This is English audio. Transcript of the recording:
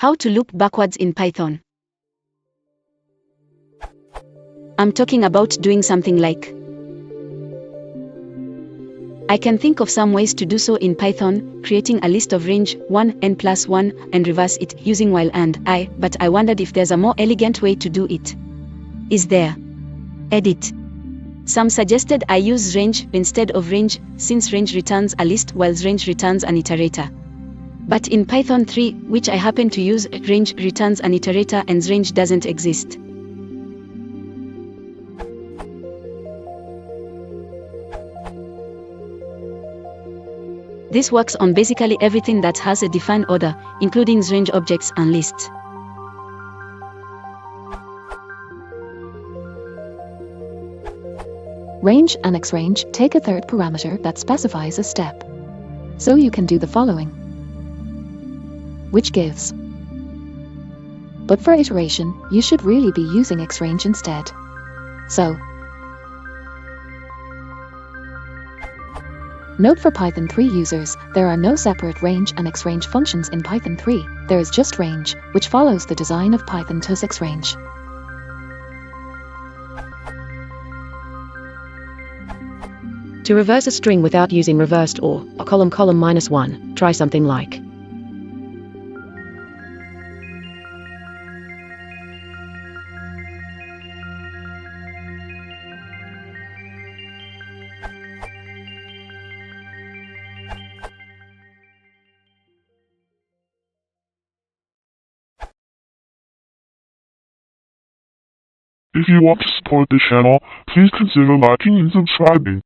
How to loop backwards in Python. I'm talking about doing something like. I can think of some ways to do so in Python, creating a list of range 1 n plus 1 and reverse it using while and I, but I wondered if there's a more elegant way to do it. Is there? Edit. Some suggested I use range instead of range, since range returns a list while range returns an iterator. But in Python 3, which I happen to use, range returns an iterator and range doesn't exist. This works on basically everything that has a defined order, including range objects and lists. Range and xrange take a third parameter that specifies a step. So you can do the following, which gives. But for iteration, you should really be using xrange instead. So, note for Python 3 users, there are no separate range and xrange functions in Python 3, there is just range, which follows the design of Python 2's xrange. To reverse a string without using reversed or a column -1, try something like. If you want to support the channel, please consider liking and subscribing.